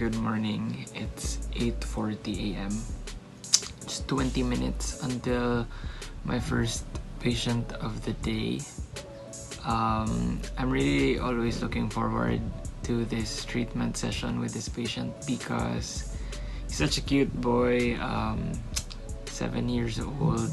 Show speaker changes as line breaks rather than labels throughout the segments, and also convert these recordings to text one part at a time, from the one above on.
good morning. It's 8:40 a.m. Just 20 minutes until my first patient of the day. I'm really always looking forward to this treatment session with this patient because he's such a cute boy, 7 years old,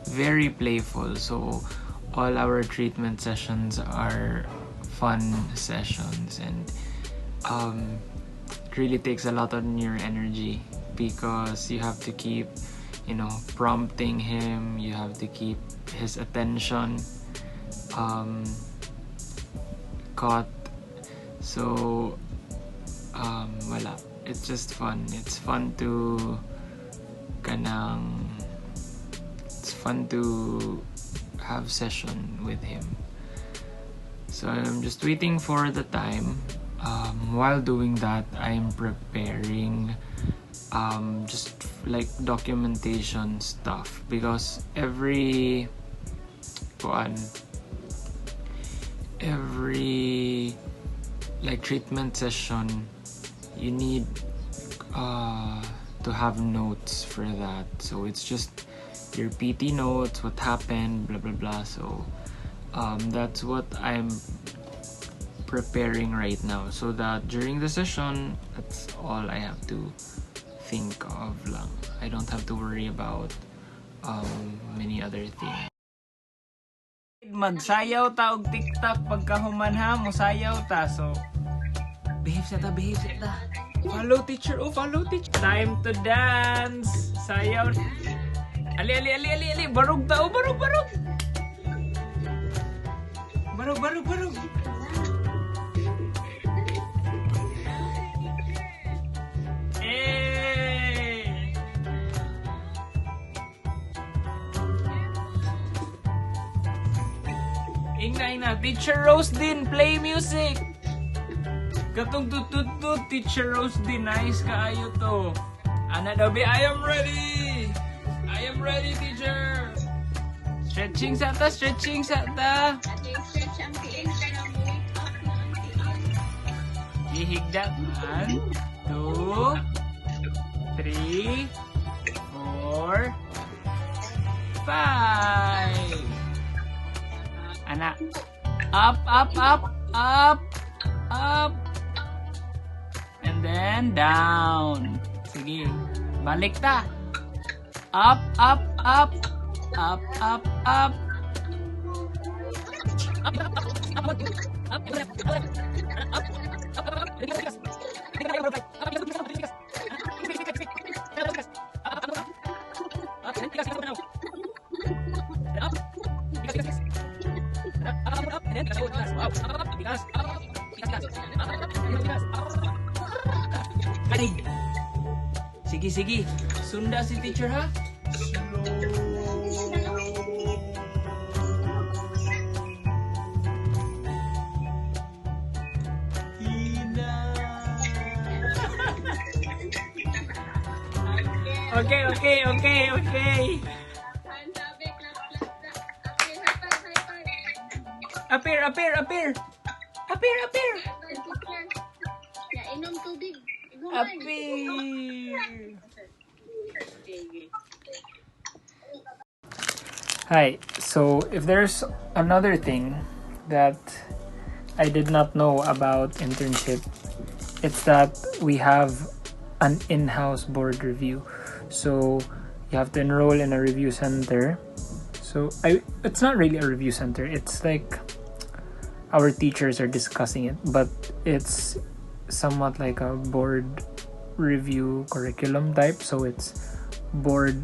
very playful. So all our treatment sessions are fun sessions, and it really takes a lot on your energy because you have to keep, prompting him. You have to keep his attention caught. So wala, it's just fun. It's fun to have session with him. So I'm just waiting for the time. While doing that, I'm preparing just like documentation stuff because every like treatment session you need to have notes for that. So it's just your PT notes, what happened, blah blah blah. So that's what I'm preparing right now, so that during the session, that's all I have to think of lang. I don't have to worry about many other things. Magsayaw ta og TikTok pagkahuman ha, musayaw ta. So behave sa ta. Follow teacher, follow teacher. Time to dance. Sayaw. Ali. Barog ta, barog. Barog. Ingay na, Teacher Rose din, play music. Katong tutut, Teacher Rose din, nice kaayo to. Ana dabi, I am ready, teacher. Stretching sa ta.
Stretch ang tiil para mo wake up na ang tiil.
Ihigdat. 1, 2, 3, 4, 5. Anak, up, and then down. Sige, balik ta. Up. Sige. Sunda si teacher ha. Okay. Appear.
Ya, inom tubig.
Appear. Hi, so if there's another thing that I did not know about internship, it's that we have an in-house board review. So you have to enroll in a review center. So it's not really a review center, it's like our teachers are discussing it, but it's somewhat like a board review curriculum type. So it's board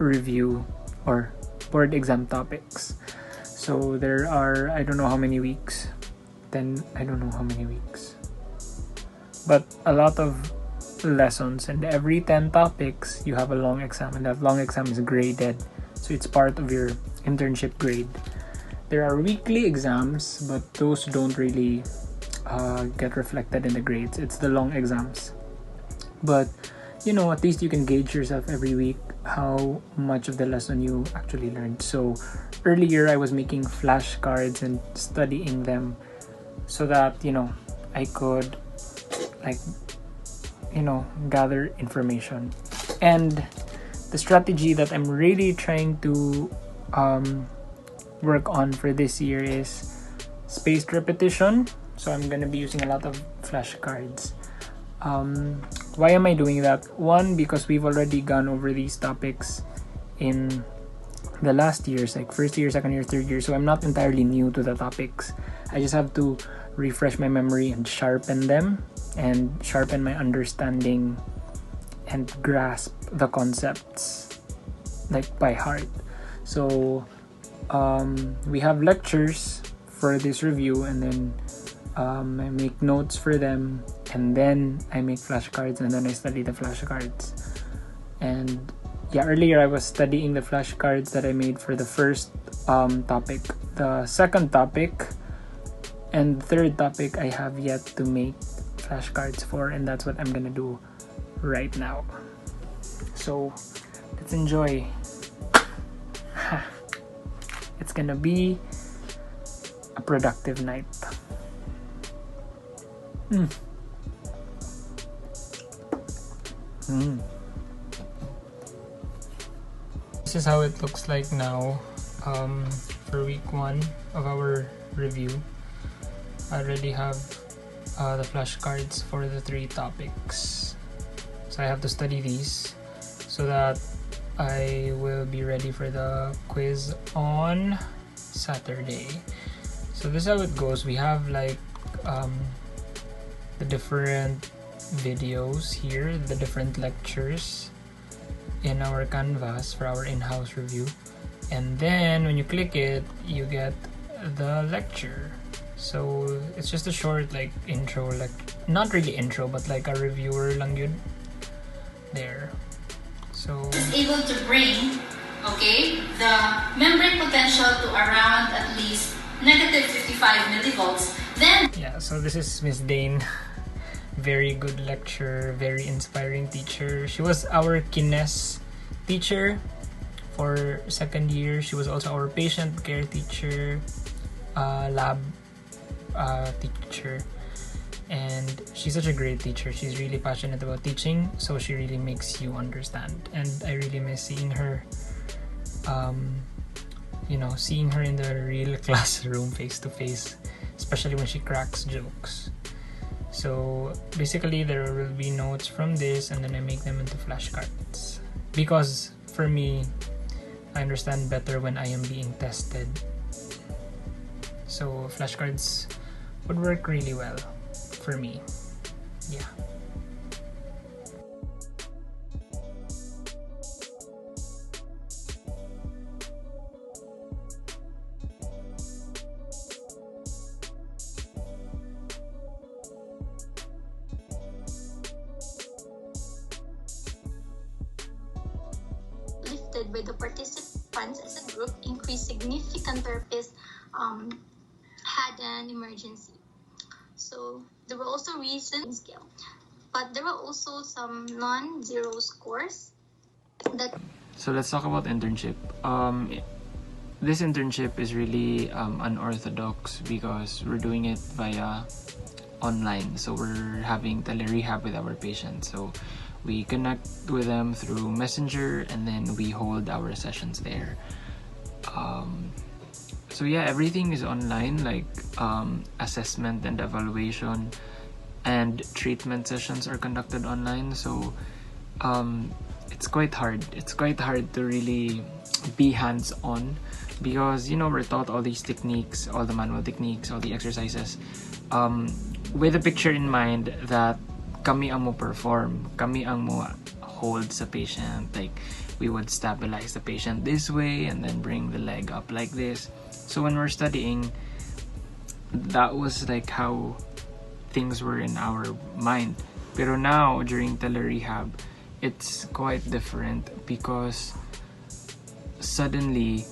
review or board exam topics. So there are, I don't know how many weeks, but a lot of lessons, and every 10 topics you have a long exam, and that long exam is graded, so it's part of your internship grade. There are weekly exams, but those don't really get reflected in the grades. It's the long exams, but at least you can gauge yourself every week how much of the lesson you actually learned. So earlier I was making flashcards and studying them so that I could like gather information. And the strategy that I'm really trying to work on for this year is spaced repetition. So I'm gonna be using a lot of flashcards. Why am I doing that? One, because we've already gone over these topics in the last years, like first year, second year, third year. So I'm not entirely new to the topics. I just have to refresh my memory and sharpen them and sharpen my understanding and grasp the concepts like by heart. So we have lectures for this review, and then I make notes for them, and then I make flashcards, and then I study the flashcards. And yeah, earlier I was studying the flashcards that I made for the first topic. The second topic and third topic I have yet to make flashcards for, and that's what I'm gonna do right now. So let's enjoy. It's gonna be a productive night. This is how it looks like now for week 1 of our review. I already have the flashcards for the 3 topics. So I have to study these so that I will be ready for the quiz on Saturday. So this is how it goes. We have like the different videos here, the different lectures in our canvas for our in-house review, and then when you click it you get the lecture. So it's just a short like intro, like not really intro but like a reviewer lang yun there. So
is able to bring the membrane potential to around at least negative 55 millivolts. Then
yeah, so this is Miss Dane. Very good lecturer, very inspiring teacher. She was our kines teacher for second year. She was also our patient care teacher, lab teacher, and she's such a great teacher. She's really passionate about teaching, so she really makes you understand. And I really miss seeing her, seeing her in the real classroom face to face, especially when she cracks jokes. So basically there will be notes from this, and then I make them into flashcards, because for me, I understand better when I am being tested. So flashcards would work really well for me. Yeah.
Lifted by the participants as a group, increased significant therapists had an emergency. So there were also reasons scale, but there were also some non-zero scores that.
So let's talk about internship. This internship is really unorthodox because we're doing it via online. So we're having telerehab with our patients. So we connect with them through Messenger, and then we hold our sessions there. So yeah, everything is online, like assessment and evaluation and treatment sessions are conducted online. So it's quite hard. It's quite hard to really be hands-on because, we're taught all these techniques, all the manual techniques, all the exercises, with a picture in mind that kami ang mo perform, kami ang mo hold sa patient. Like, we would stabilize the patient this way and then bring the leg up like this. So when we're studying, that was like how things were in our mind. Pero now, during telerehab, it's quite different because suddenly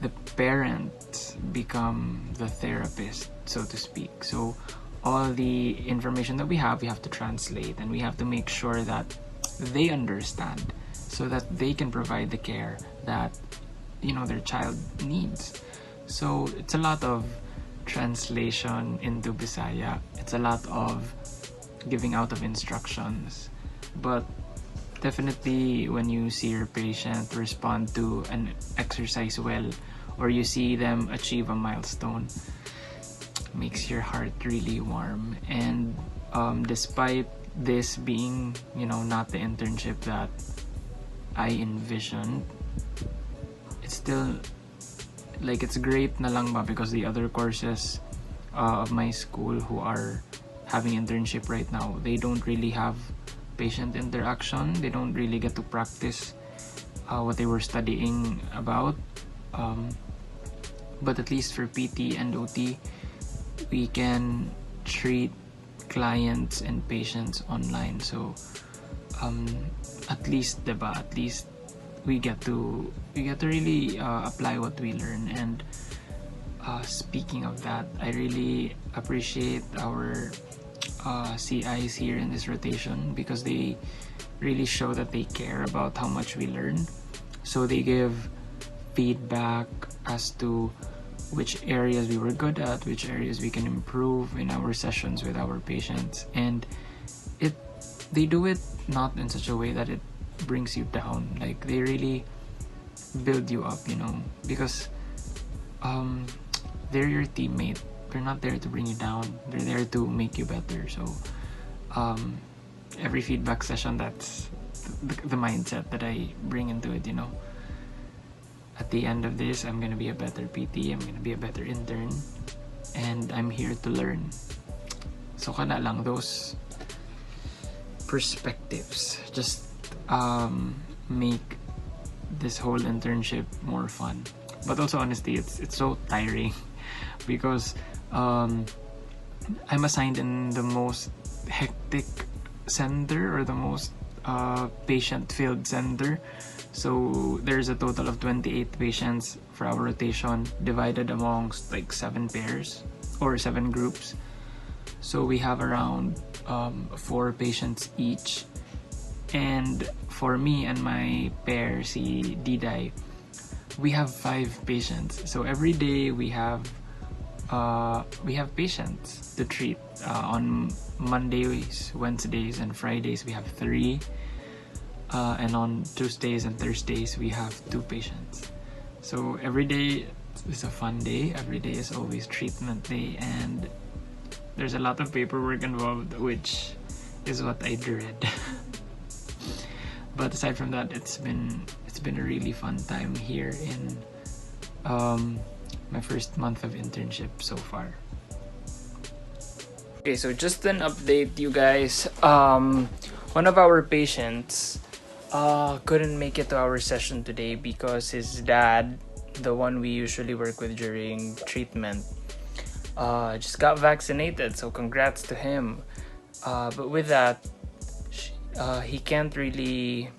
the parent become the therapist, so to speak. So all the information that we have to translate, and we have to make sure that they understand so that they can provide the care that their child needs. So it's a lot of translation into Bisaya. It's a lot of giving out of instructions, but definitely when you see your patient respond to an exercise well, or you see them achieve a milestone, makes your heart really warm. And despite this being, not the internship that I envisioned, it's still like, it's great na lang ba, because the other courses of my school who are having internship right now, they don't really have patient interaction. They don't really get to practice what they were studying about. But at least for PT and OT, we can treat clients and patients online. So at least, diba, at least we get to really apply what we learn. And speaking of that, I really appreciate our CIs here in this rotation, because they really show that they care about how much we learn. So they give feedback as to which areas we were good at, which areas we can improve in our sessions with our patients. And they do it not in such a way that it brings you down. Like, they really build you up, because they're your teammate. They're not there to bring you down. They're there to make you better. So every feedback session, that's the mindset that I bring into it. At the end of this, I'm gonna be a better PT, I'm gonna be a better intern, and I'm here to learn. So kana lang, those perspectives just make this whole internship more fun. But also, honestly, it's so tiring, because I'm assigned in the most hectic center, or the most patient-filled center. So there's a total of 28 patients for our rotation, divided amongst like 7 pairs or 7 groups. So we have around 4 patients each. And for me and my pair, si Diday, we have 5 patients. So every day we have patients to treat. On Mondays, Wednesdays, and Fridays we have 3. And on Tuesdays and Thursdays we have 2 patients. So every day is a fun day. Every day is always treatment day, and there's a lot of paperwork involved, which is what I dread. But aside from that, it's been a really fun time here in my first month of internship so far. Okay, so just an update, you guys. One of our patients couldn't make it to our session today because his dad, the one we usually work with during treatment, just got vaccinated. So congrats to him. But with that, he can't really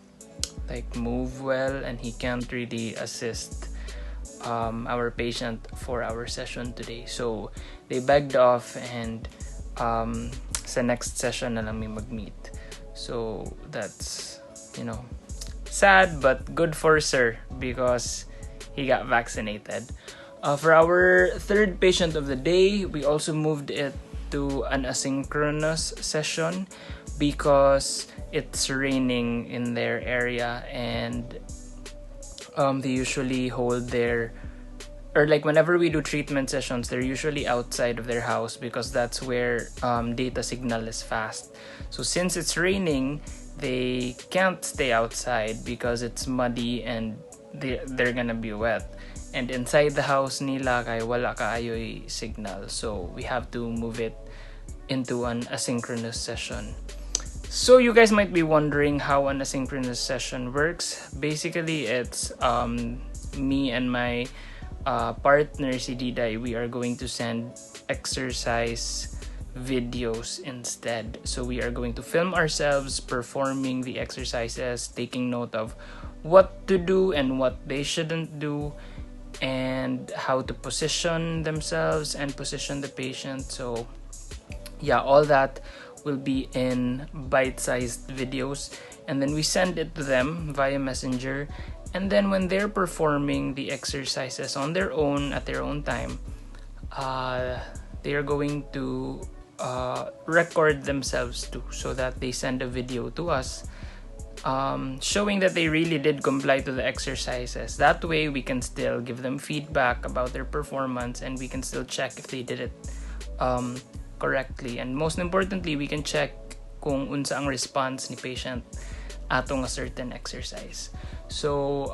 move well, and he can't really assist our patient for our session today. So they begged off, and sa next session na lang may mag-meet. So that's sad, but good for sir, because he got vaccinated. For our third patient of the day, we also moved it to an asynchronous session because it's raining in their area, and they usually hold their, or whenever we do treatment sessions, they're usually outside of their house because that's where data signal is fast. So since it's raining, they can't stay outside because it's muddy and they're gonna be wet. And inside the house nila kay wala kaayoy signal, so we have to move it into an asynchronous session. So you guys might be wondering how an asynchronous session works. Basically, it's me and my partner si Diday, we are going to send exercise videos instead. So we are going to film ourselves performing the exercises, taking note of what to do and what they shouldn't do, and how to position themselves and position the patient. So yeah, all that will be in bite-sized videos, and then we send it to them via messenger. And then when they're performing the exercises on their own at their own time, they are going to record themselves too, so that they send a video to us showing that they really did comply to the exercises. That way we can still give them feedback about their performance, and we can still check if they did it correctly. And most importantly, we can check kung unsa ang response ni patient atong a certain exercise. So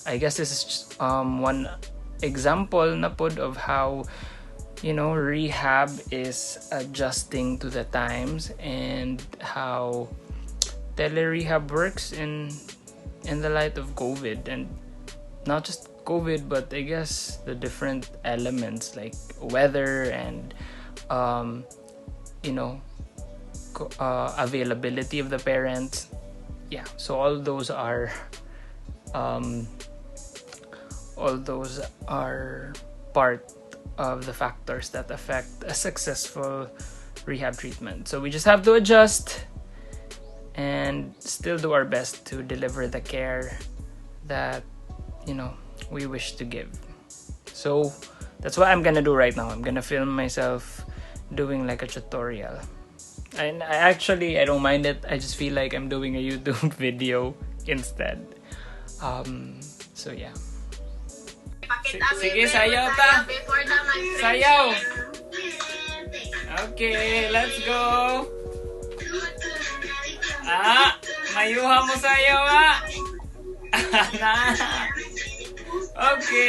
I guess this is just, one example na pod of how, you know, rehab is adjusting to the times, and how telerehab works in the light of COVID. And not just COVID, but I guess the different elements like weather and you know, availability of the parents. Yeah, so all those are part of the factors that affect a successful rehab treatment. So we just have to adjust and still do our best to deliver the care that, you know, we wish to give. So that's what I'm gonna do right now. I'm gonna film myself doing like a tutorial. And I don't mind it. I just feel like I'm doing a YouTube video instead. So yeah. Sige, sayaw ta. Sayaw. Okay, let's go. Mayuha mo sayaw Okay.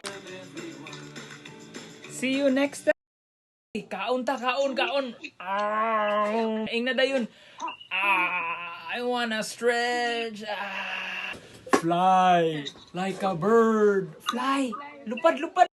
See you next time. Kaon ta, kaon. Ing na dayon. I wanna stretch. Fly like a bird. Fly. Lupad.